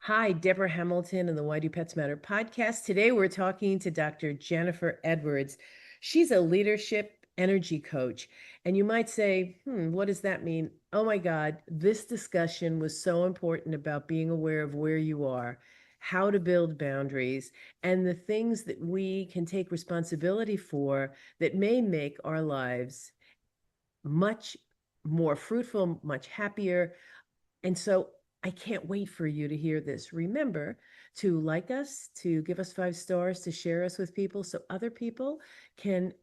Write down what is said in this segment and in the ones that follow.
Hi, Deborah Hamilton and the Why Do Pets Matter podcast. Today we're talking to Dr. Jennifer Edwards. She's a leadership energy coach. And you might say, what does that mean? Oh my God, this discussion was so important about being aware of where you are, how to build boundaries, and the things that we can take responsibility for that may make our lives much more fruitful, much happier. And so I can't wait for you to hear this. Remember to like us, to give us 5 stars, to share us with people so other people can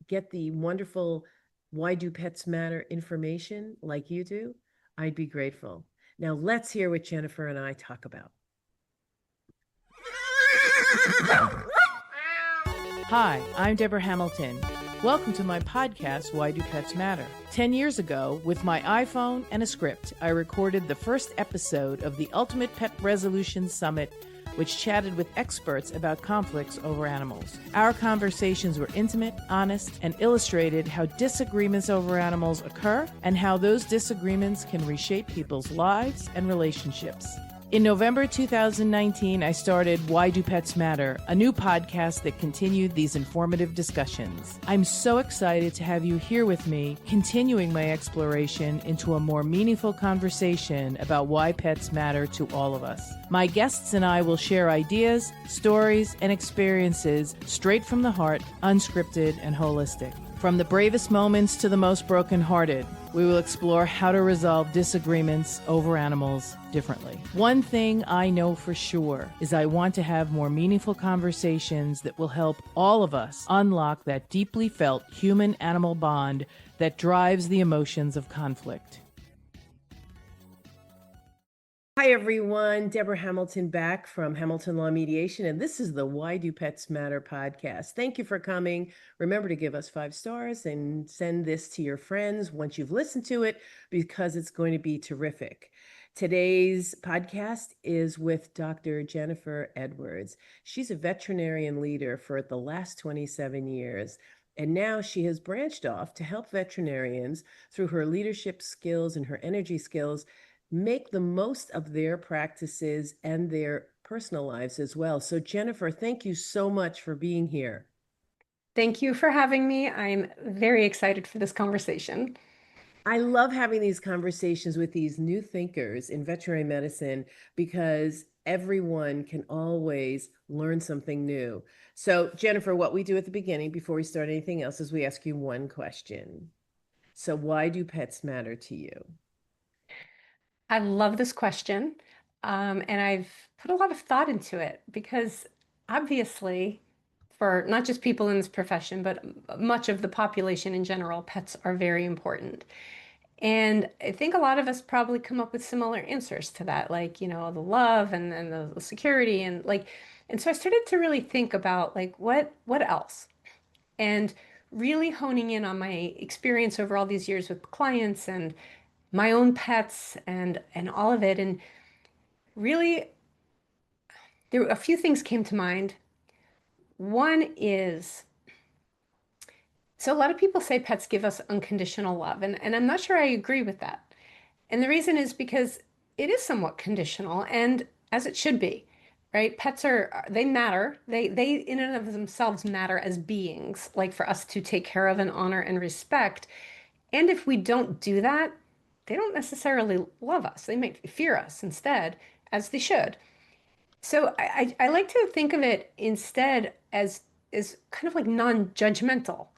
get the wonderful Why Do Pets Matter information like you do. I'd be grateful. Now let's hear what Jennifer and I talk about. Hi, I'm Deborah Hamilton. Welcome to my podcast, Why Do Pets Matter? 10 years ago, with my iPhone and a script, I recorded the first episode of the Ultimate Pet Resolution Summit, which chatted with experts about conflicts over animals. Our conversations were intimate, honest, and illustrated how disagreements over animals occur and how those disagreements can reshape people's lives and relationships. In November 2019, I started Why Do Pets Matter, a new podcast that continued these informative discussions. I'm so excited to have you here with me, continuing my exploration into a more meaningful conversation about why pets matter to all of us. My guests and I will share ideas, stories, and experiences straight from the heart, unscripted and holistic. From the bravest moments to the most brokenhearted, we will explore how to resolve disagreements over animals differently. One thing I know for sure is I want to have more meaningful conversations that will help all of us unlock that deeply felt human-animal bond that drives the emotions of conflict. Hi, everyone. Deborah Hamilton back from Hamilton Law Mediation, and this is the Why Do Pets Matter podcast. Thank you for coming. Remember to give us 5 stars and send this to your friends once you've listened to it, because it's going to be terrific. Today's podcast is with Dr. Jennifer Edwards. She's a veterinarian leader for the last 27 years. And now she has branched off to help veterinarians through her leadership skills and her energy skills make the most of their practices and their personal lives as well. So Jennifer, thank you so much for being here. Thank you for having me. I'm very excited for this conversation. I love having these conversations with these new thinkers in veterinary medicine because everyone can always learn something new. So Jennifer, what we do at the beginning before we start anything else is we ask you one question. So why do pets matter to you? I love this question, and I've put a lot of thought into it because obviously, for not just people in this profession, but much of the population in general, pets are very important. And I think a lot of us probably come up with similar answers to that, like, the love and the security and so I started to really think about like what else? And really honing in on my experience over all these years with clients and my own pets and all of it. And really, there a few things came to mind. One is, so a lot of people say pets give us unconditional love, and I'm not sure I agree with that. And the reason is because it is somewhat conditional, and as it should be, right? Pets they matter. They in and of themselves matter as beings, like for us to take care of and honor and respect. And if we don't do that, they don't necessarily love us. They might fear us instead, as they should. So I like to think of it instead as kind of like non-judgmental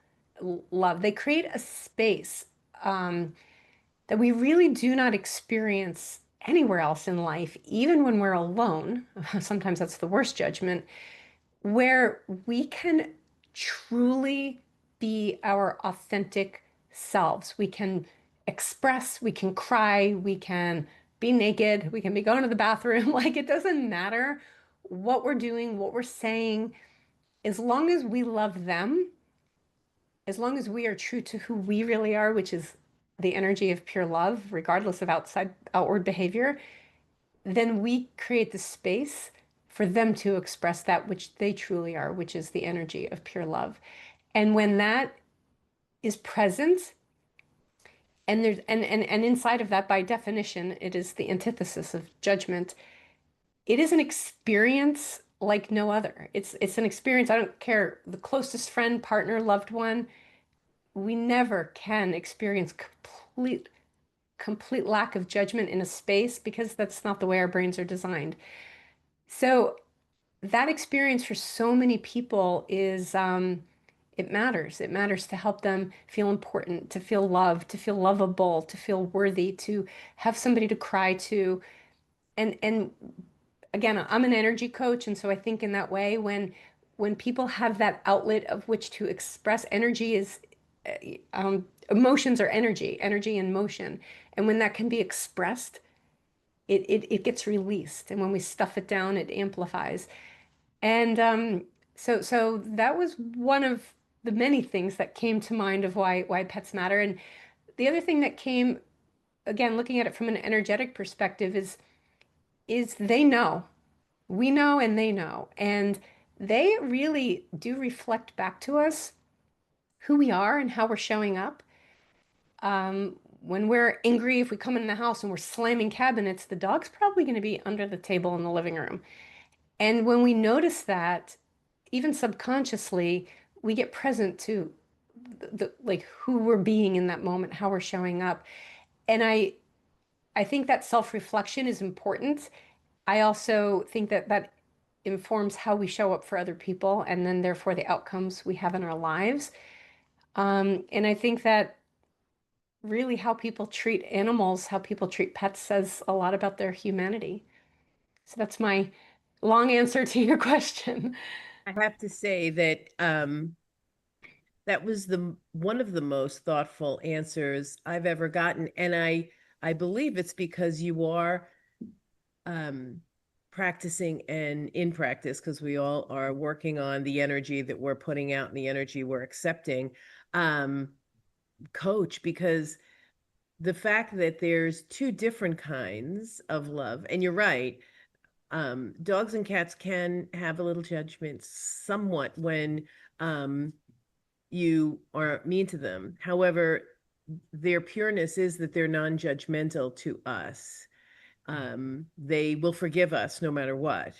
love. They create a space that we really do not experience anywhere else in life, even when we're alone. Sometimes that's the worst judgment, where we can truly be our authentic selves. We can express, we can cry, we can be naked, we can be going to the bathroom. Like it doesn't matter what we're doing, what we're saying, as long as we love them, as long as we are true to who we really are, which is the energy of pure love, regardless of outward behavior, then we create the space for them to express that which they truly are, which is the energy of pure love. And when that is present, and there's and inside of that, by definition, it is the antithesis of judgment. it is an experience like no other. It's an experience. I don't care the closest friend, partner, loved one. We never can experience complete lack of judgment in a space because that's not the way our brains are designed. So that experience for so many people is it matters. It matters to help them feel important, to feel loved, to feel lovable, to feel worthy, to have somebody to cry to. And again, I'm an energy coach, and so I think in that way, when people have that outlet of which to express, energy is emotions are energy, energy in motion, and when that can be expressed, it gets released, and when we stuff it down, it amplifies. And so that was one of the many things that came to mind of why pets matter. And the other thing that came, again, looking at it from an energetic perspective, is they know. We know and they know. And they really do reflect back to us who we are and how we're showing up. When we're angry, if we come in the house and we're slamming cabinets, the dog's probably going to be under the table in the living room. And when we notice that, even subconsciously, we get present to like who we're being in that moment, how we're showing up. And I think that self-reflection is important. I also think that that informs how we show up for other people and then therefore the outcomes we have in our lives. And I think that really how people treat animals, how people treat pets says a lot about their humanity. So that's my long answer to your question. I have to say that that was the one of the most thoughtful answers I've ever gotten, and I believe it's because you are um, practicing and in practice, because we all are working on the energy that we're putting out and the energy we're accepting. Um, Coach, because the fact that there's two different kinds of love, and you're right, dogs and cats can have a little judgment somewhat when um, you are mean to them. However, their pureness is that they're non-judgmental to us. They will forgive us no matter what,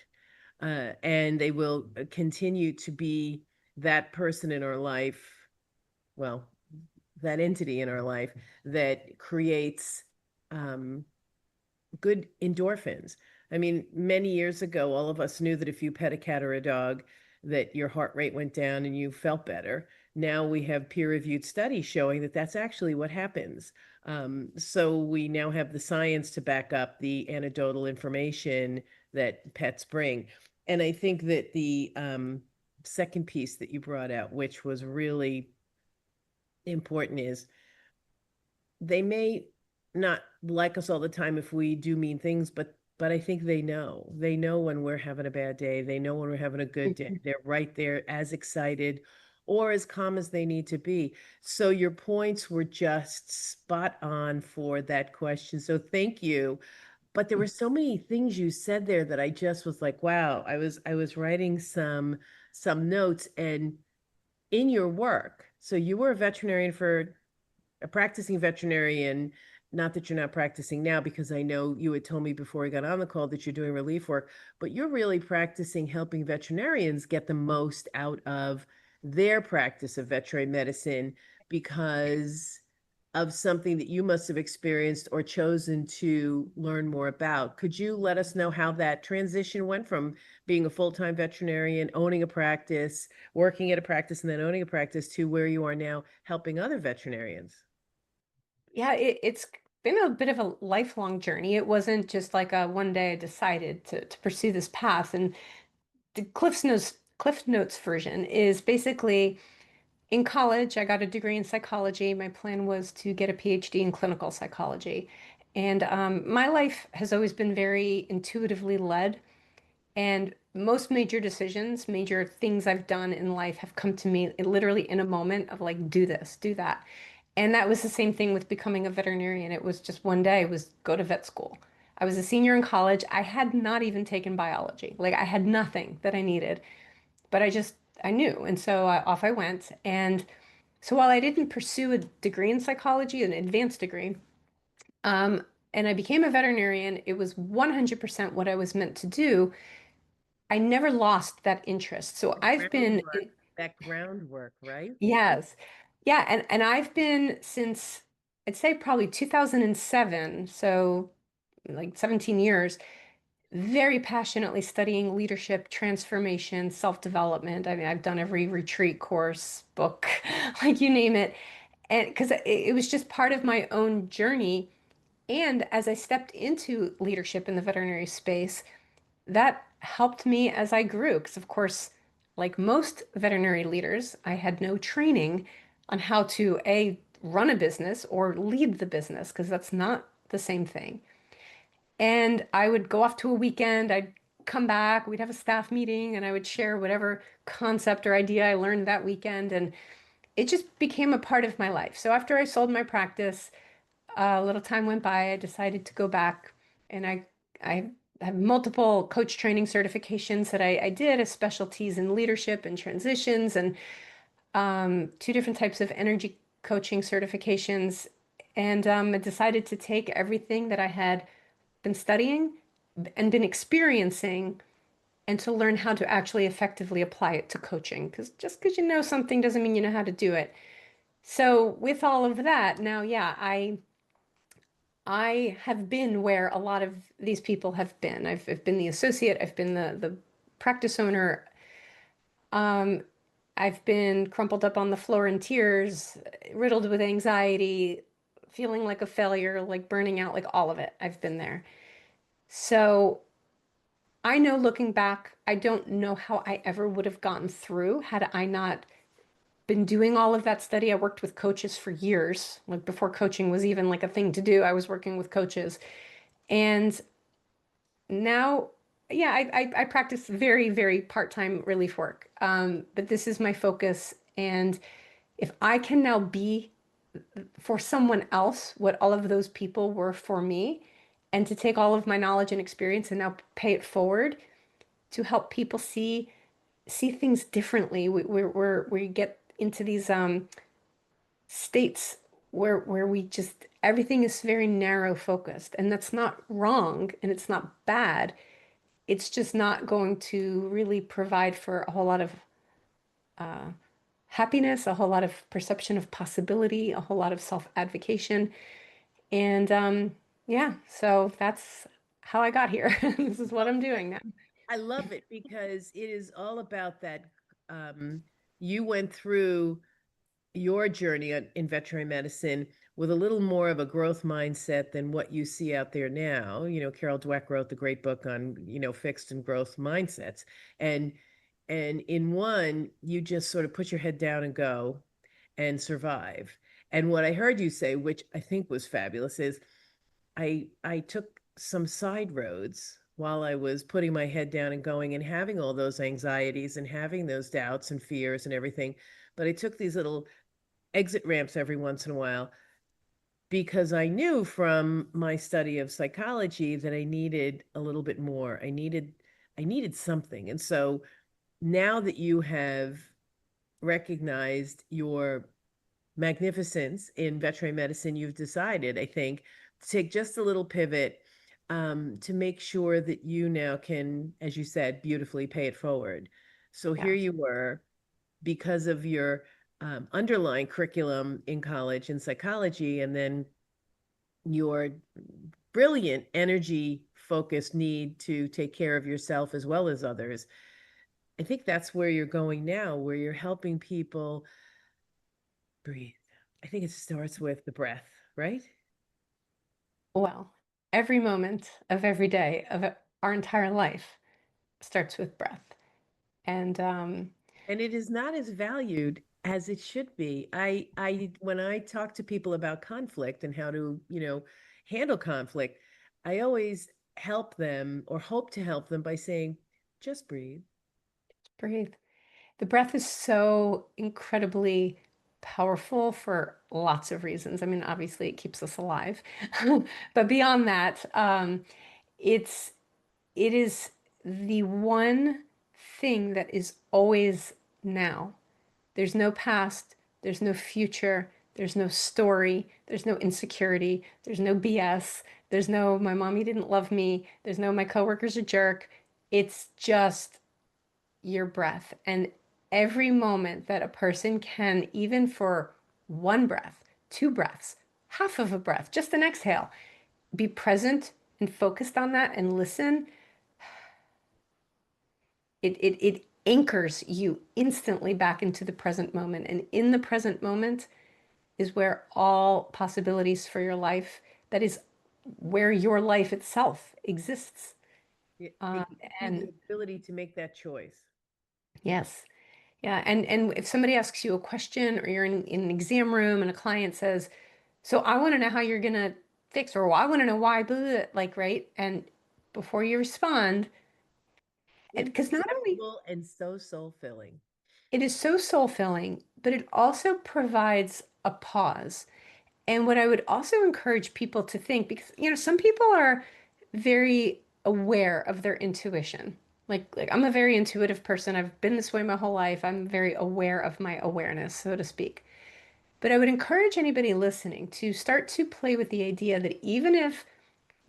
and they will continue to be that person in our life. Well, that entity in our life that creates um, good endorphins. I mean, many years ago, all of us knew that if you pet a cat or a dog, that your heart rate went down and you felt better. Now we have peer-reviewed studies showing that that's actually what happens. So we now have the science to back up the anecdotal information that pets bring. And I think that the second piece that you brought out, which was really important, is they may not like us all the time if we do mean things, but I think they know when we're having a bad day. They know when we're having a good day. They're right there as excited or as calm as they need to be. So your points were just spot on for that question. So thank you. But there were so many things you said there that I just was like, wow. I was writing some notes, and in your work. So you were a veterinarian for a practicing veterinarian, not that you're not practicing now, because I know you had told me before we got on the call that you're doing relief work, but you're really practicing helping veterinarians get the most out of their practice of veterinary medicine because of something that you must have experienced or chosen to learn more about. Could you let us know how that transition went from being a full-time veterinarian, owning a practice, working at a practice, and then owning a practice to where you are now helping other veterinarians? Yeah, it's been a bit of a lifelong journey. It wasn't just like a one day I decided to pursue this path. And the Cliff Notes version is basically in college, I got a degree in psychology. My plan was to get a PhD in clinical psychology. And my life has always been very intuitively led. And most major decisions, major things I've done in life have come to me literally in a moment of like, do this, do that. And that was the same thing with becoming a veterinarian. It was just one day, it was go to vet school. I was a senior in college. I had not even taken biology. Like I had nothing that I needed, but I knew. And so off I went. And so while I didn't pursue a degree in psychology, an advanced degree, um, and I became a veterinarian. It was 100% what I was meant to do. I never lost that interest. So I've been, Groundwork, that groundwork, right? yes. Yeah, and I've been since I'd say probably 2007, so like 17 years, very passionately studying leadership, transformation, self-development. I mean, I've done every retreat course, book, like you name it. And because it was just part of my own journey. And as I stepped into leadership in the veterinary space, that helped me as I grew. Because, of course, like most veterinary leaders, I had no training on how to run a business or lead the business, because that's not the same thing. And I would go off to a weekend, I'd come back, we'd have a staff meeting, and I would share whatever concept or idea I learned that weekend. And it just became a part of my life. So after I sold my practice, a little time went by, I decided to go back, and I have multiple coach training certifications that I did as specialties in leadership and transitions, and two different types of energy coaching certifications. And I decided to take everything that I had been studying and been experiencing and to learn how to actually effectively apply it to coaching. Because just because you know something doesn't mean you know how to do it. So with all of that, now, yeah, I have been where a lot of these people have been. I've been the associate, I've been the practice owner. Um, I've been crumpled up on the floor in tears, riddled with anxiety, feeling like a failure, like burning out, like all of it. I've been there. So I know looking back, I don't know how I ever would have gotten through had I not been doing all of that study. I worked with coaches for years, like before coaching was even like a thing to do. I was working with coaches. And now, yeah, I practice very, very part-time relief work. But this is my focus. And if I can now be for someone else what all of those people were for me, and to take all of my knowledge and experience and now pay it forward to help people see things differently. We get into these states where we just everything is very narrow focused, and that's not wrong and it's not bad. It's just not going to really provide for a whole lot of uh, happiness, a whole lot of perception of possibility, a whole lot of self-advocation. And yeah, so that's how I got here. This is what I'm doing now. I love it because it is all about that. Um, you went through your journey in veterinary medicine with a little more of a growth mindset than what you see out there now. You know, Carol Dweck wrote the great book on, fixed and growth mindsets. And in one, you just sort of put your head down and go and survive. And what I heard you say, which I think was fabulous, is I took some side roads while I was putting my head down and going and having all those anxieties and having those doubts and fears and everything. But I took these little exit ramps every once in a while because I knew from my study of psychology that I needed a little bit more. I needed something. And so now that you have recognized your magnificence in veterinary medicine, you've decided, I think, to take just a little pivot to make sure that you now can, as you said, beautifully pay it forward. So here Yeah. you were, because of your underlying curriculum in college in psychology, and then your brilliant energy focused need to take care of yourself as well as others. I think that's where you're going now, where you're helping people breathe. I think it starts with the breath, right? Well, every moment of every day of our entire life starts with breath. And And it is not as valued as it should be. I when I talk to people about conflict and how to, handle conflict, I always help them or hope to help them by saying, just breathe. breathe. The breath is so incredibly powerful for lots of reasons. I mean, obviously, it keeps us alive. But beyond that, it's it is the one thing that is always now. There's no past, there's no future, there's no story, there's no insecurity, there's no BS, There's no my mommy didn't love me. There's no my coworker's a jerk. It's just your breath. And every moment that a person can, even for one breath, two breaths, half of a breath, just an exhale, be present and focused on that and listen, it anchors you instantly back into the present moment. And in the present moment is where all possibilities for your life, that is where your life itself exists. It Um, gives you the and ability to make that choice. yes, yeah. And if somebody asks you a question or you're in an exam room and a client says, so I want to know how you're going to fix, or well, I want to know why, blah, blah, blah," like, right? And before you respond, It's because not only acceptable and so soul filling. it is so soul filling, but it also provides a pause. And what I would also encourage people to think, because, some people are very aware of their intuition. Like I'm a very intuitive person. I've been this way my whole life. I'm very aware of my awareness, so to speak. But I would encourage anybody listening to start to play with the idea that even if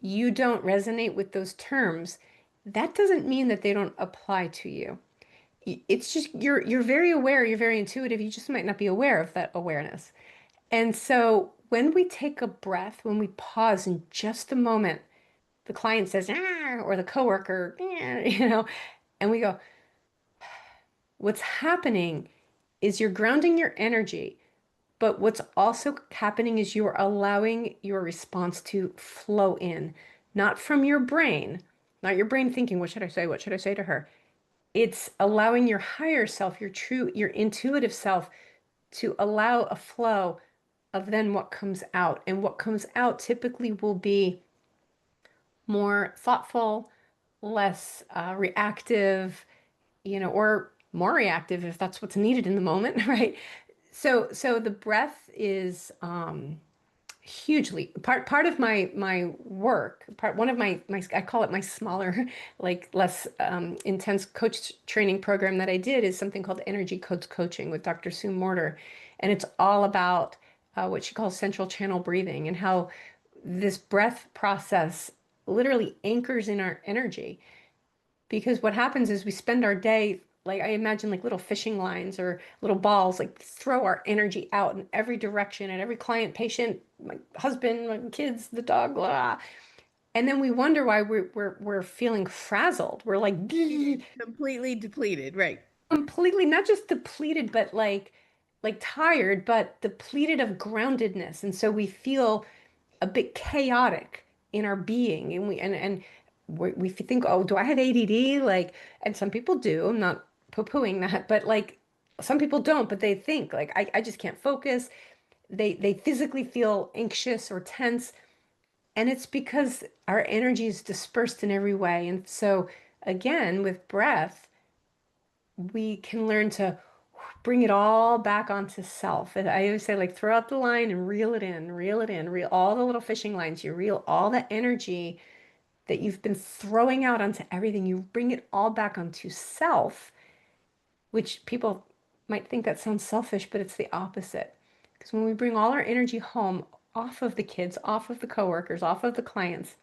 you don't resonate with those terms, that doesn't mean that they don't apply to you. It's just you're very aware, you're very intuitive, you just might not be aware of that awareness. And so when we take a breath, when we pause in just a moment, the client says, ah, or the coworker, "Ah," and we go, what's happening is you're grounding your energy, but what's also happening is you're allowing your response to flow in, not from your brain, not your brain thinking, what should I say? What should I say to her? It's allowing your higher self, your true, your intuitive self to allow a flow of then what comes out. And what comes out typically will be more thoughtful, less reactive, or more reactive if that's what's needed in the moment, right? So the breath is hugely part of my work. One of my I call it my smaller, like less intense coach training program that I did is something called Energy Codes Coaching with Dr. Sue Morter, and it's all about what she calls central channel breathing and how this breath process literally anchors in our energy. Because what happens is we spend our day, like I imagine like little fishing lines or little balls, like throw our energy out in every direction at every client, patient, my husband, my kids, the dog, blah. And then we wonder why we're feeling frazzled. We're like Completely depleted, right? completely not just depleted, but like tired, but depleted of groundedness. And so we feel a bit chaotic in our being, and we think, oh, do I have ADD? Like, and some people do. I'm not poo-pooing that, but like some people don't, but they think like I just can't focus. They physically feel anxious or tense, and it's because our energy is dispersed in every way. And so again, with breath, we can learn to bring it all back onto self. And I always say, like, throw out the line and reel it in, reel it in, reel all the little fishing lines. You reel all the energy that you've been throwing out onto everything. You bring it all back onto self, which people might think that sounds selfish, but it's the opposite. Because when we bring all our energy home, off of the kids, off of the coworkers, off of the clients,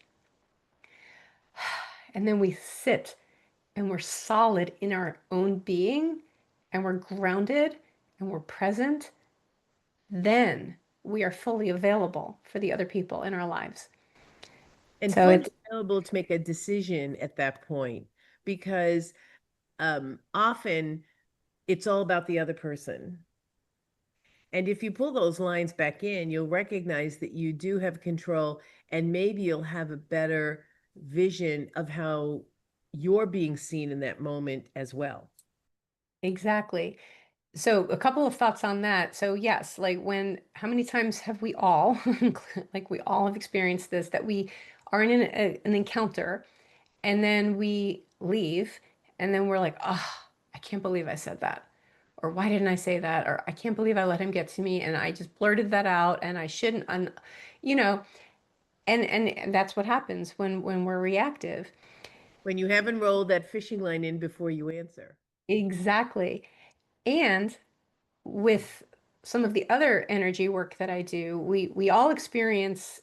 and then we sit and we're solid in our own being and we're grounded and we're present, then we are fully available for the other people in our lives. And So fully it's available to make a decision at that point, because often it's all about the other person. And if you pull those lines back in, you'll recognize that you do have control, and maybe you'll have a better vision of how you're being seen in that moment as well. exactly. So a couple of thoughts on that. So yes, like how many times have we all, like we all have experienced this, that we are in an encounter and then we leave and then we're like, oh, I can't believe I said that. Or why didn't I say that? Or I can't believe I let him get to me and I just blurted that out and I shouldn't, you know, and that's what happens when we're reactive. When you haven't rolled that fishing line in before you answer. Exactly. And with some of the other energy work that I do, we all experience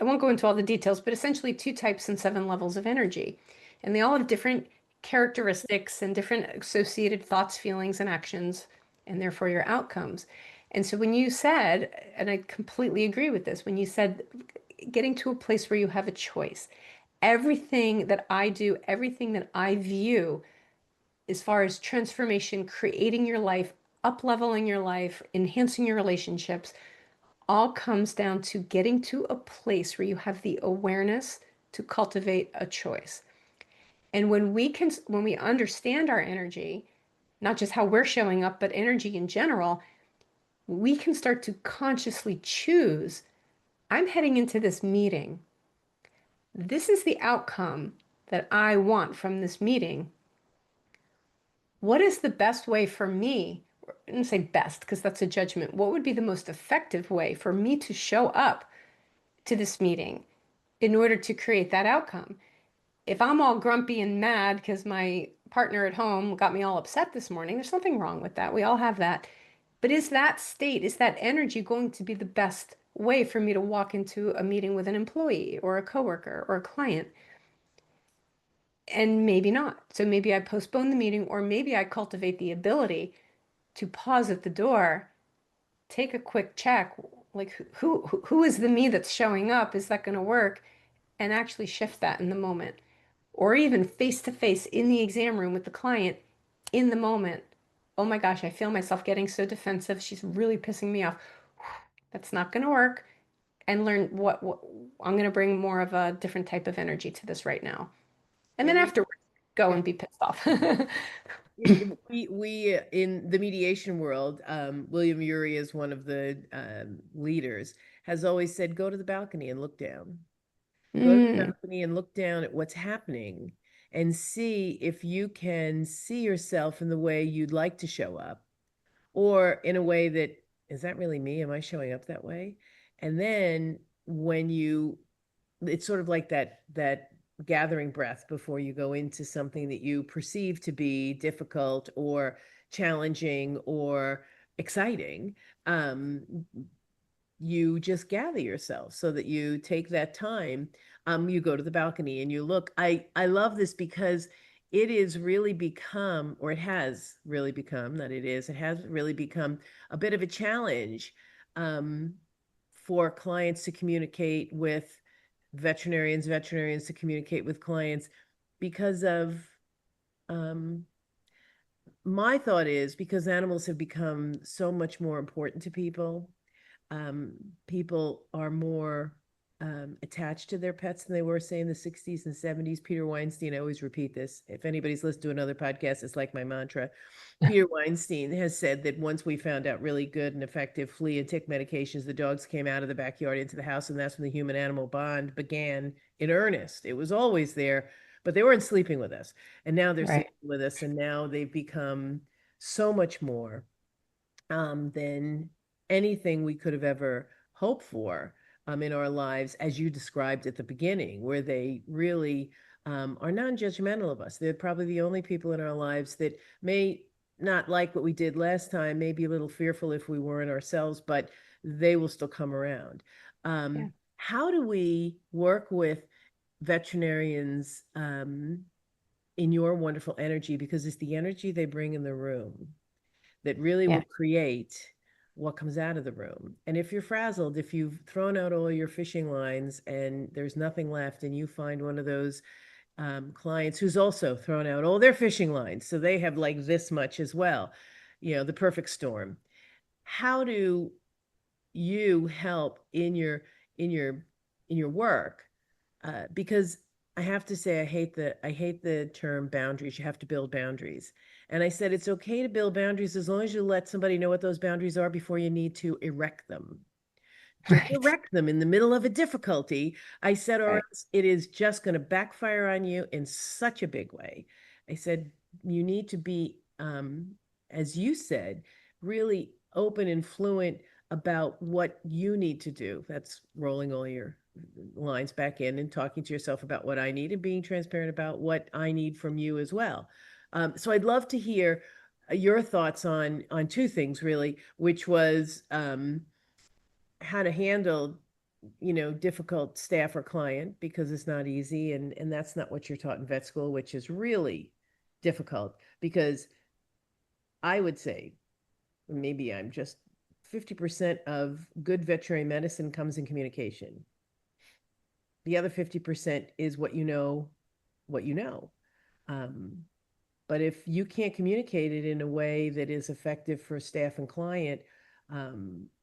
I won't go into all the details, but essentially two types and seven levels of energy. And they all have different characteristics and different associated thoughts, feelings, and actions, and therefore your outcomes. And so when you said, and I completely agree with this, when you said getting to a place where you have a choice, everything that I do, everything that I view as far as transformation, creating your life, up leveling your life, enhancing your relationships, all comes down to getting to a place where you have the awareness to cultivate a choice. And when we understand our energy, not just how we're showing up, but energy in general, we can start to consciously choose, I'm heading into this meeting. This is the outcome that I want from this meeting. What is the best way for me? I didn't say best because that's a judgment. What would be the most effective way for me to show up to this meeting in order to create that outcome? If I'm all grumpy and mad because my partner at home got me all upset this morning, there's nothing wrong with that. We all have that. But is that state, is that energy going to be the best way for me to walk into a meeting with an employee or a coworker or a client? And maybe not. So maybe I postpone the meeting, or maybe I cultivate the ability to pause at the door, take a quick check, like who is the me that's showing up? Is that going to work? And actually shift that in the moment. Or even face to face in the exam room with the client in the moment. Oh my gosh, I feel myself getting so defensive. She's really pissing me off. That's not going to work. And learn what I'm going to bring more of a different type of energy to this right now. And Yeah, then we afterwards, go and be pissed off. we in the mediation world, William Ury is one of the leaders, has always said, go to the balcony and look down. Go to the Mm, balcony and look down at what's happening and see if you can see yourself in the way you'd like to show up, or in a way that, is that really me? Am I showing up that way? And then when you, it's sort of like that gathering breath before you go into something that you perceive to be difficult or challenging or exciting. You just gather yourself so that you take that time. You go to the balcony and you look. I love this because it is really become, or it has really become, not it is, it has really become a bit of a challenge, um, for clients to communicate with veterinarians to communicate with clients because of, um, my thought is because animals have become so much more important to people. um, People are more attached to their pets than they were, say, in the 60s and 70s. Peter Weinstein, I always repeat this. If anybody's listened to another podcast, it's like my mantra. Peter Weinstein has said that once we found out really good and effective flea and tick medications, the dogs came out of the backyard into the house, and that's when the human animal bond began in earnest. It was always there, but they weren't sleeping with us. And now they're right. sleeping with us, and now they've become so much more than anything we could have ever hoped for in our lives, as you described at the beginning, where they really are non-judgmental of us. They're probably the only people in our lives that may not like what we did last time, may be a little fearful if we weren't ourselves, but they will still come around. Yeah. How do we work with veterinarians in your wonderful energy? Because it's the energy they bring in the room that really Yeah. will create what comes out of the room. And if you're frazzled, if you've thrown out all your fishing lines and there's nothing left, and you find one of those clients who's also thrown out all their fishing lines, so they have like this much as well, the perfect storm. How do you help in your in your work? Because I have to say, I hate the term boundaries. You have to build boundaries. And I said it's okay to build boundaries as long as you let somebody know what those boundaries are before you need to erect them. Don't Right. erect them in the middle of a difficulty. I said, or Right. else it is just going to backfire on you in such a big way. I said, you need to be, as you said, really open and fluent about what you need to do. That's rolling all your lines back in and talking to yourself about what I need and being transparent about what I need from you as well. So I'd love to hear your thoughts on two things really, which was how to handle difficult staff or client because it's not easy. And that's not what you're taught in vet school, which is really difficult because I would say, maybe I'm just 50% of good veterinary medicine comes in communication. The other 50% is what you know, what you know. Um, but if you can't communicate it in a way that is effective for staff and client,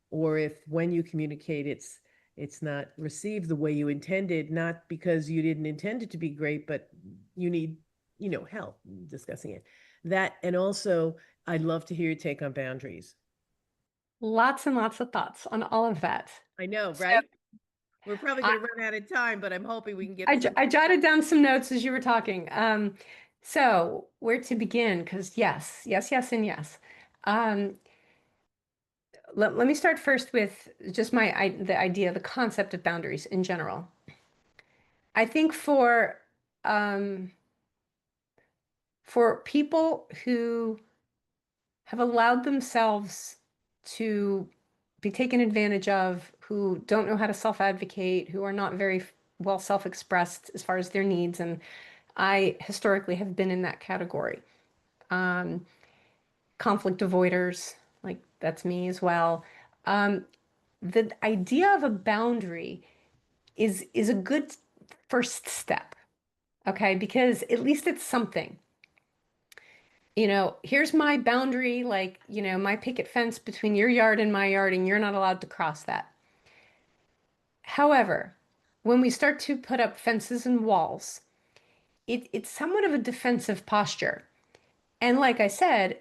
or if when you communicate, it's not received the way you intended, not because you didn't intend it to be great, but you need, help discussing it. That, and also, I'd love to hear your take on boundaries. Lots and lots of thoughts on all of that. I know, So right? We're probably I, going to run out of time, but I'm hoping we can get some. I jotted down some notes as you were talking. So where to begin? Because yes, yes, yes, and yes. Um, let me start first with just the idea, the concept of boundaries in general. I think um, for people who have allowed themselves to be taken advantage of, who don't know how to self-advocate, who are not very well self-expressed as far as their needs, and I historically have been in that category. Um, Conflict avoiders, like that's me as well. Um, the idea of a boundary is a good first step, okay? Because at least it's something. Here's my boundary, like, my picket fence between your yard and my yard, and you're not allowed to cross that. However, when we start to put up fences and walls, it's somewhat of a defensive posture. And like I said,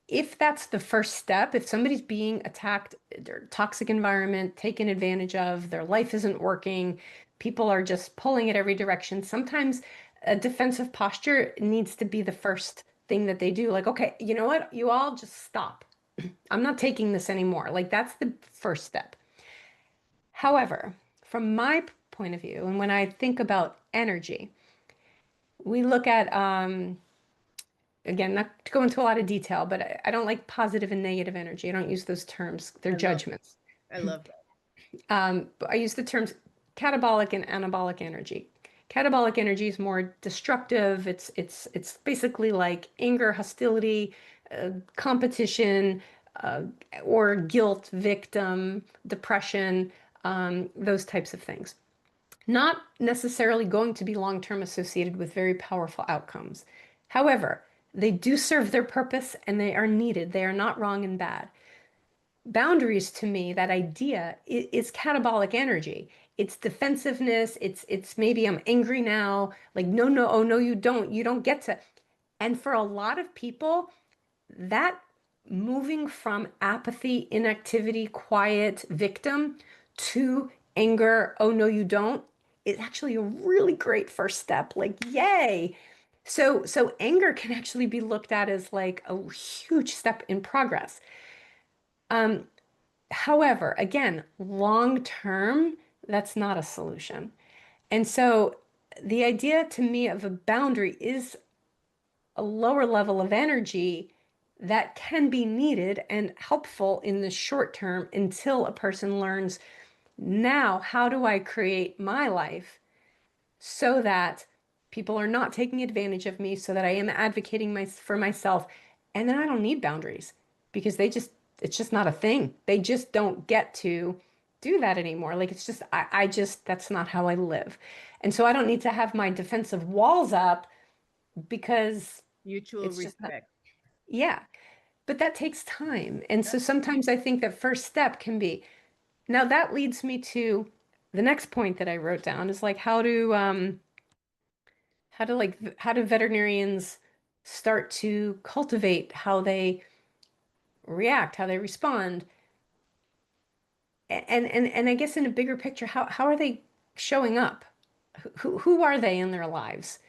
if that's the first step, if somebody's being attacked, their toxic environment, taken advantage of, their life isn't working, people are just pulling it every direction, sometimes a defensive posture needs to be the first thing that they do. Like, okay, you know what? You all just stop. I'm not taking this anymore. Like, that's the first step. However, from my point of view, and when I think about energy, we look at again, not to go into a lot of detail, but I don't like positive and negative energy. I don't use those terms. They're judgments. I love that. I use the terms catabolic and anabolic energy. Catabolic energy is more destructive. It's basically like anger, hostility, competition, uh, or guilt, victim, depression, those types of things. Not necessarily going to be long-term associated with very powerful outcomes. However, they do serve their purpose and they are needed. They are not wrong and bad. Boundaries to me, that idea is catabolic energy. It's defensiveness. It's maybe I'm angry now. Like, no, no, oh no, you don't. You don't get to. And for a lot of people, that moving from apathy, inactivity, quiet, victim to anger, oh no, you don't, is actually a really great first step. Like, yay. So anger can actually be looked at as like a huge step in progress. Um, However, again, long term, that's not a solution. And so the idea to me of a boundary is a lower level of energy that can be needed and helpful in the short term until a person learns, now, how do I create my life so that people are not taking advantage of me, so that I am advocating for myself, and then I don't need boundaries because it's just not a thing. They just don't get to do that anymore. Like, it's just I just that's not how I live. And so I don't need to have my defensive walls up because Mutual it's just not, respect. yeah. But that takes time. And so sometimes I think that first step can be, now that leads me to the next point that I wrote down is like how do veterinarians start to cultivate how they react, how they respond? And I guess in a bigger picture, how are they showing up? Who are they in their lives?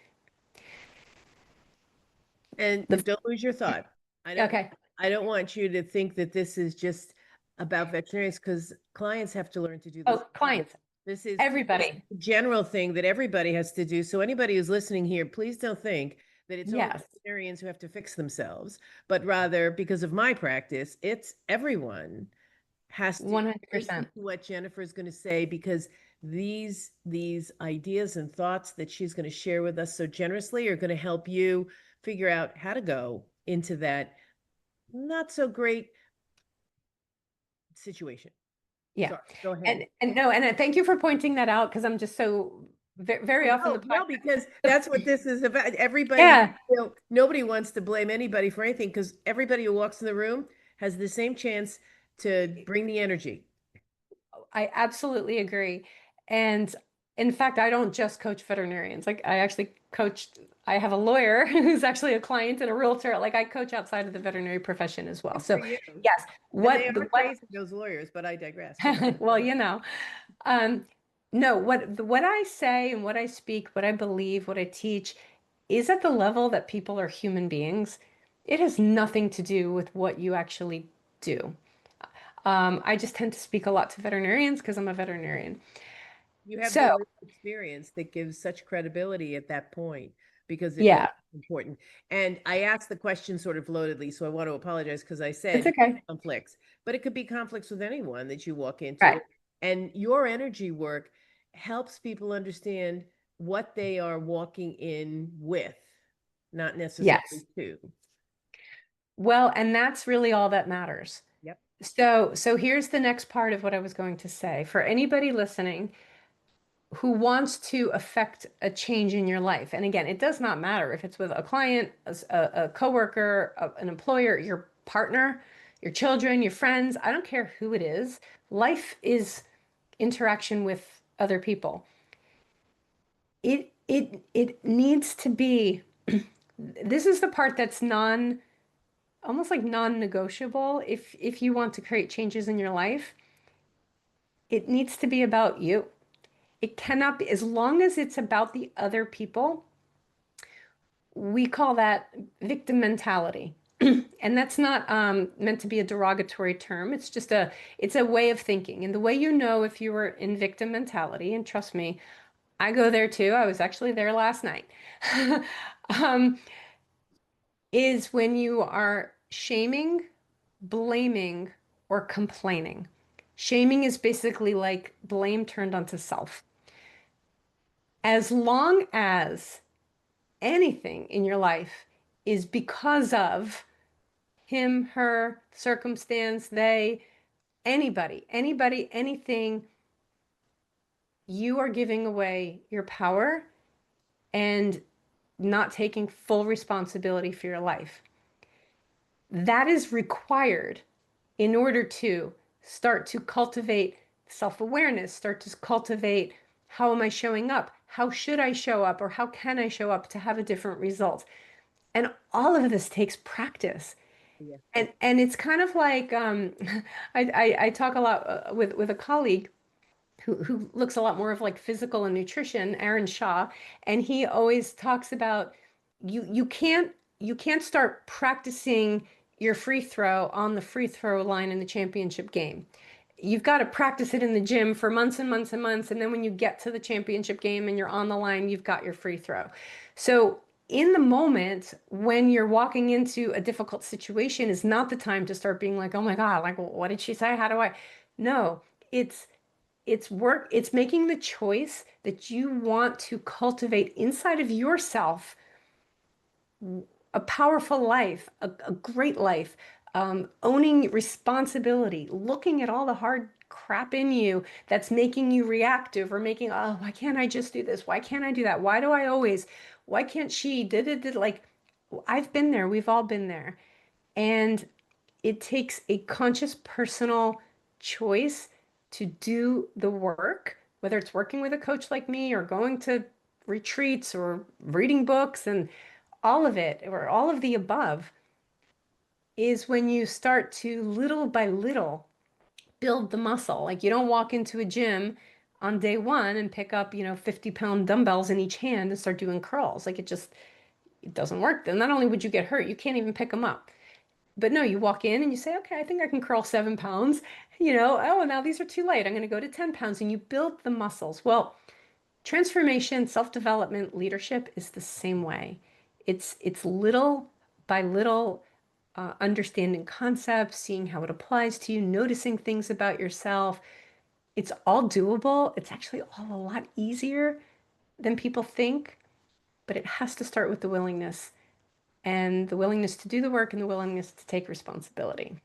And The don't lose your thought. I don't okay. I don't want you to think that this is just about veterinarians, because clients have to learn to do this Oh, as well. clients, This is everybody. a general thing that everybody has to do. So anybody who's listening here, please don't think that it's only Yes. veterinarians who have to fix themselves, but rather, because of my practice, it's everyone. has to listen 100%. to what Jennifer is going to say, because these ideas and thoughts that she's going to share with us so generously are going to help you figure out how to go into that not so great situation. Yeah. Sorry, go ahead. And no, and thank you for pointing that out, because I'm just so very often the No, because that's what this is about. Everybody, yeah, nobody wants to blame anybody for anything, because everybody who walks in the room has the same chance to bring the energy. I absolutely agree. And in fact, I don't just coach veterinarians. Like I actually I have a lawyer who's actually a client and a realtor. Like I coach outside of the veterinary profession as well. Good for So you. yes, And they are crazy, those lawyers, but I digress. Go ahead. well, um, no, what I say and what I speak, what I believe, what I teach is at the level that people are human beings. It has nothing to do with what you actually do. I just tend to speak a lot to veterinarians because I'm a veterinarian. You have the So, life experience that gives such credibility at that point, because it really yeah, is important. And I asked the question sort of loadedly, so I want to apologize, because I it's said okay. conflicts, but it could be conflicts with anyone that you walk into. Right. And your energy work helps people understand what they are walking in with, not necessarily Yes. to. Well, and that's really all that matters. Yep. So here's the next part of what I was going to say. For anybody listening who wants to affect a change in your life, and again, it does not matter if it's with a client, a coworker, an employer, your partner, your children, your friends, I don't care who it is. Life is interaction with other people. It needs to be, this is the part that's almost like non-negotiable. If you want to create changes in your life, it needs to be about you. It cannot be, as long as it's about the other people, we call that victim mentality. And that's not meant to be a derogatory term. It's a way of thinking. And the way you know if you were in victim mentality, and trust me, I go there too. I was actually there last night. um, is when you are shaming, blaming, or complaining. Shaming is basically like blame turned onto self. As long as anything in your life is because of him, her, circumstance, they, anybody, anything, you are giving away your power and not taking full responsibility for your life. That is required in order to start to cultivate self-awareness, start to cultivate, how am I showing up? How should I show up? Or how can I show up to have a different result? And all of this takes practice. Yeah. And it's kind of like I talk a lot with a colleague who looks a lot more of like physical and nutrition, Aaron Shaw, and he always talks about you can't start practicing your free throw on the free throw line in the championship game. You've got to practice it in the gym for months and months and months, and then when you get to the championship game and you're on the line, you've got your free throw. So in the moment when you're walking into a difficult situation is not the time to start being like, oh my God, like what did she say? How do I? No, it's it's making the choice that you want to cultivate inside of yourself a powerful life, a great life, owning responsibility, looking at all the hard crap in you that's making you reactive or making, oh, why can't I just do this? Why can't I do that? Why do I always? Why can't she? Did like I've been there. We've all been there. And it takes a conscious personal choice to do the work, whether it's working with a coach like me or going to retreats or reading books and all of it, or all of the above, is when you start to little by little build the muscle. Like you don't walk into a gym on day one and pick up, 50-pound dumbbells in each hand and start doing curls. Like it doesn't work. Then not only would you get hurt, you can't even pick them up. But no, you walk in and you say, okay, I think I can curl 7 pounds. Oh, now these are too light. I'm going to go to 10 pounds. And you build the muscles. Well, transformation, self-development, leadership is the same way. It's little by little understanding concepts, seeing how it applies to you, noticing things about yourself. It's all doable. It's actually all a lot easier than people think, but it has to start with the willingness and the willingness to do the work and the willingness to take responsibility.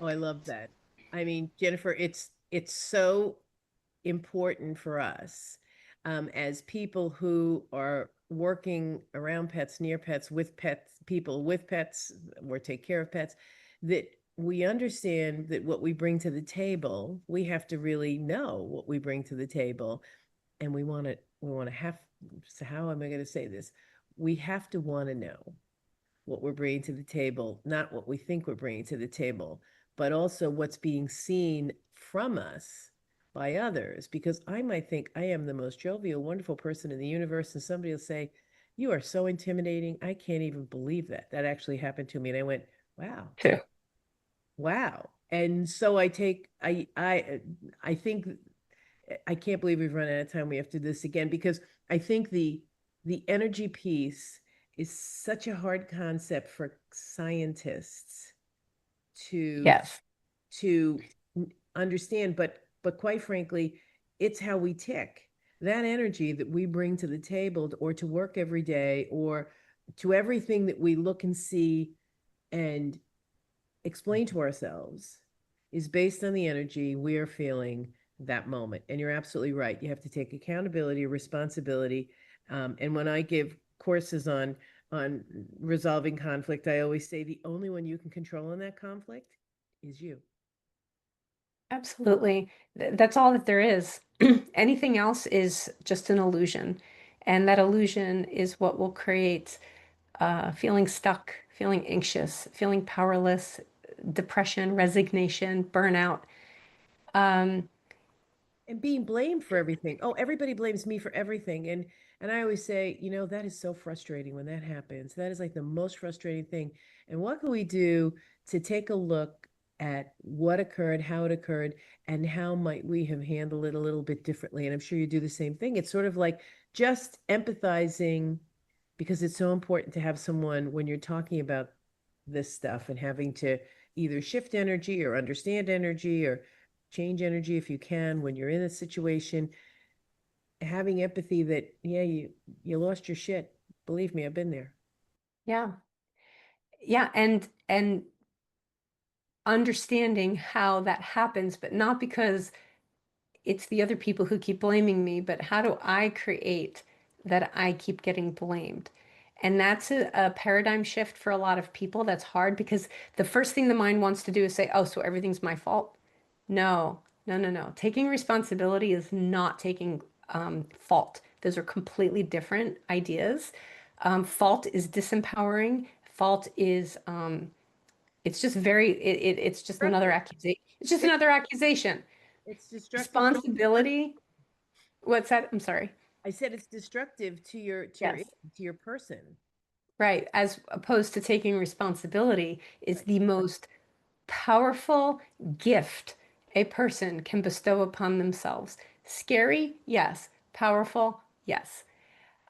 Oh, I love that. I mean, Jennifer, it's so important for us as people who are working around pets, near pets, with pets, people with pets, or take care of pets, that we understand that what we bring to the table, we have to really know what we bring to the table, and we want to have. So how am I going to say this? We have to want to know what we're bringing to the table, not what we think we're bringing to the table, but also what's being seen from us by others. Because I might think I am the most jovial, wonderful person in the universe, and somebody will say, "You are so intimidating. I can't even believe that." That actually happened to me. And I went, "Wow, Too. wow." And so I think I can't believe we've run out of time. We have to do this again because I think the energy piece is such a hard concept for scientists to Yes. to understand, but quite frankly, it's how we tick. That energy that we bring to the table or to work every day or to everything that we look and see and explain to ourselves is based on the energy we are feeling that moment. And you're absolutely right. You have to take accountability, responsibility. And when I give courses on resolving conflict, I always say the only one you can control in that conflict is you. Absolutely. That's all that there is. Anything else is just an illusion. And that illusion is what will create feeling stuck, feeling anxious, feeling powerless, depression, resignation, burnout. Um, And being blamed for everything. Oh, everybody blames me for everything. And I always say, that is so frustrating when that happens. That is like the most frustrating thing. And what can we do to take a look at what occurred, how it occurred, and how might we have handled it a little bit differently? And I'm sure you do the same thing. It's sort of like just empathizing because it's so important to have someone when you're talking about this stuff and having to either shift energy or understand energy or change energy if you can when you're in a situation, having empathy that yeah, you lost your shit. Believe me, I've been there. yeah. Yeah. And understanding how that happens, but not because it's the other people who keep blaming me, but how do I create that I keep getting blamed? And that's a paradigm shift for a lot of people. That's hard because the first thing the mind wants to do is say, oh, so everything's my fault. No, no, no, no. Taking responsibility is not taking fault. Those are completely different ideas. Fault is disempowering. Fault is it's just it's just another Destructive. accusation. It's just It, another accusation. it's destructive to you. Responsibility. What's that? I'm sorry. I said it's destructive to Yes. your person. Right. As opposed to taking responsibility is Right. the most powerful gift a person can bestow upon themselves. Scary? Yes. Powerful? Yes.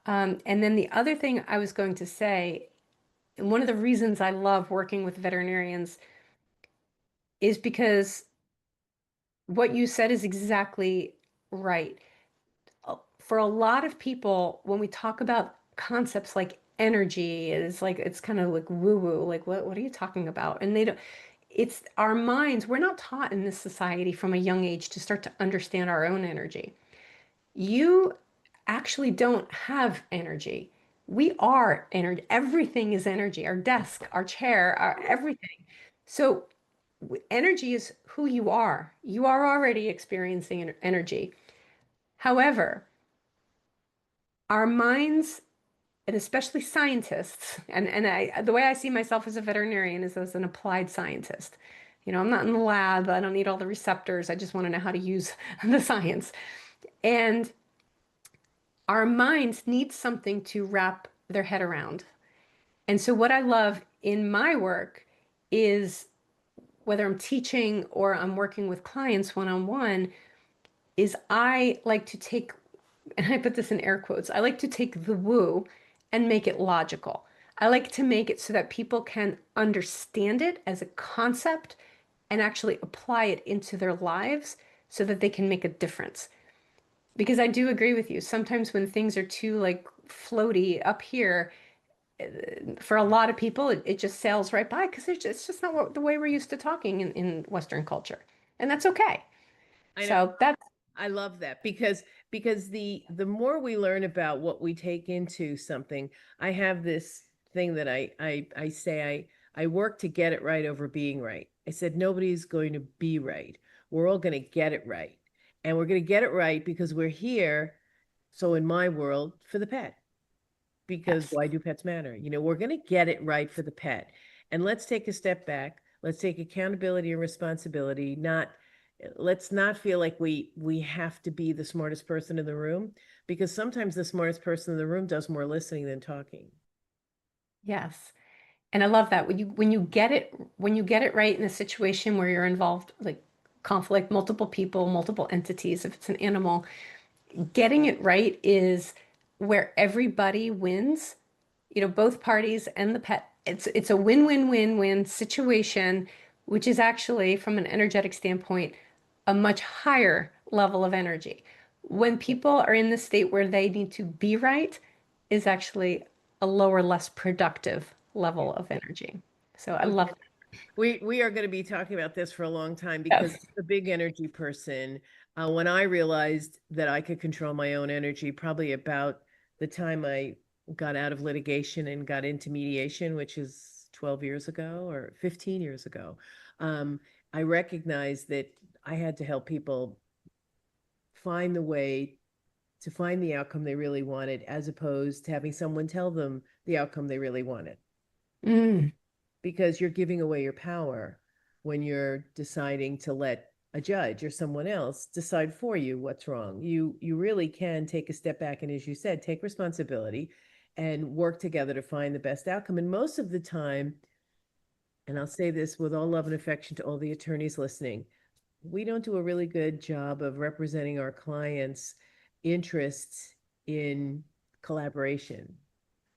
And then the other thing I was going to say, and one of the reasons I love working with veterinarians is because what you said is exactly right. For a lot of people, when we talk about concepts like energy, it's like it's kind of like woo woo, like what are you talking about? And they don't, it's our minds, we're not taught in this society from a young age to start to understand our own energy. You actually don't have energy. We are energy. Everything is energy. Our desk, our chair, our everything. So energy is who you are. You are already experiencing energy. However, our minds, and especially scientists, and the way I see myself as a veterinarian is as an applied scientist. I'm not in the lab. I don't need all the receptors. I just want to know how to use the science. And our minds need something to wrap their head around. And so what I love in my work is whether I'm teaching or I'm working with clients one-on-one, is I like to take, and I put this in air quotes, I like to take the woo and make it logical. I like to make it so that people can understand it as a concept and actually apply it into their lives so that they can make a difference. Because I do agree with you. Sometimes when things are too like floaty up here, for a lot of people, it just sails right by because it's just not the way we're used to talking in Western culture. And that's okay. I know. So that's, I love that because the more we learn about what we take into something, I have this thing that I say I work to get it right over being right. I said nobody's going to be right. We're all going to get it right. And we're going to get it right because we're here, so in my world, for the pet. Because yes. why do pets matter? We're going to get it right for the pet. And let's take a step back. Let's take accountability and responsibility. Not Let's not feel like we have to be the smartest person in the room, because sometimes the smartest person in the room does more listening than talking. Yes. And I love that when you get it right in a situation where you're involved, like conflict, multiple people, multiple entities, if it's an animal, getting it right is where everybody wins, both parties and the pet. It's a win-win-win-win situation, which is actually, from an energetic standpoint, a much higher level of energy. When people are in the state where they need to be right, is actually a lower, less productive Yeah. level of energy. So I Oh, love that. we are going to be talking about this for a long time because Yes. I'm a big energy person. When I realized that I could control my own energy, probably about the time I got out of litigation and got into mediation, which is 12 years ago or 15 years ago, I recognized that I had to help people find the way to find the outcome they really wanted, as opposed to having someone tell them the outcome they really wanted, Mm, because you're giving away your power when you're deciding to let a judge or someone else decide for you what's wrong. You really can take a step back and, as you said, take responsibility and work together to find the best outcome. And most of the time, and I'll say this with all love and affection to all the attorneys listening, we don't do a really good job of representing our clients' interests in collaboration.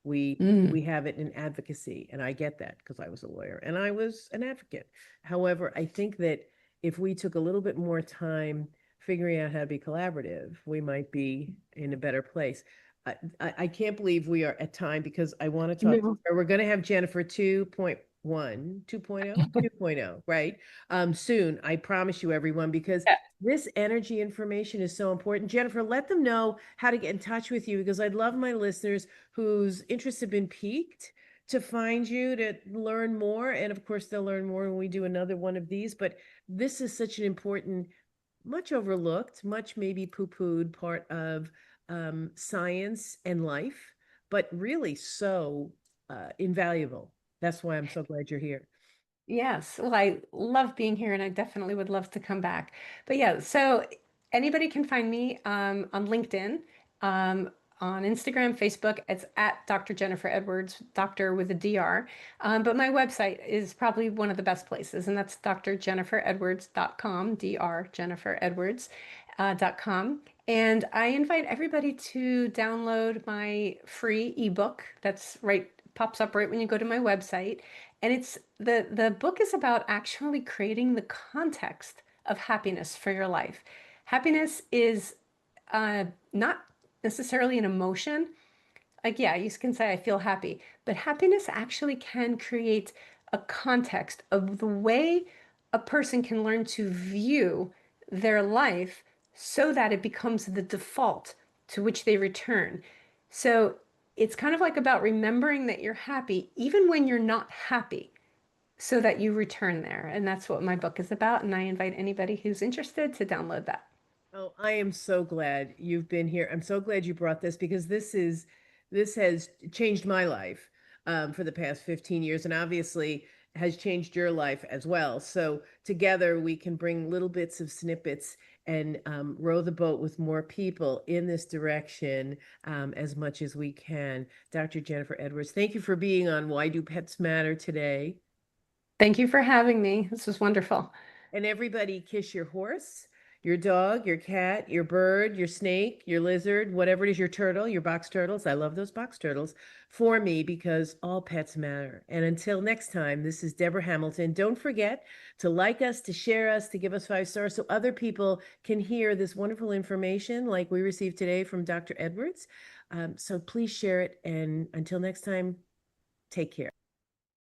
We mm. have it in advocacy, and I get that because I was a lawyer and I was an advocate. However, I think that if we took a little bit more time figuring out how to be collaborative, we might be in a better place. I can't believe we are at time, because I want to talk. No. We're going to have Jennifer 2.1, 2.0, 2.0, right? Soon, I promise you, everyone, because Yeah. this energy information is so important. Jennifer, let them know how to get in touch with you, because I'd love my listeners whose interests have been piqued to find you to learn more. And of course, they'll learn more when we do another one of these. But this is such an important, much overlooked, much maybe poo-pooed part of science and life, but really so invaluable. That's why I'm so glad you're here. Yes. Well, I love being here and I definitely would love to come back. But yeah, so anybody can find me on LinkedIn, um, on Instagram, Facebook. It's at Dr. Jennifer Edwards, doctor with a DR. But my website is probably one of the best places, and that's drjenniferedwards.com, drjenniferedwards.com. And I invite everybody to download my free ebook. That's right, pops up right when you go to my website. And it's the book is about actually creating the context of happiness for your life. Happiness is not necessarily an emotion. Like, yeah, you can say I feel happy, but happiness actually can create a context of the way a person can learn to view their life so that it becomes the default to which they return. So it's kind of like about remembering that you're happy even when you're not happy, so that you return there. And that's what my book is about. And I invite anybody who's interested to download that. Oh, I am so glad you've been here. I'm so glad you brought this, because this has changed my life for the past 15 years, and obviously has changed your life as well. So together we can bring little bits of snippets and row the boat with more people in this direction as much as we can. Dr. Jennifer Edwards, thank you for being on Why Do Pets Matter today. Thank you for having me. This was wonderful. And everybody, kiss your horse, your dog, your cat, your bird, your snake, your lizard, whatever it is, your turtle, your box turtles. I love those box turtles for me because all pets matter. And until next time, this is Deborah Hamilton. Don't forget to like us, to share us, to give us 5 stars so other people can hear this wonderful information like we received today from Dr. Edwards. So please share it. And until next time, take care.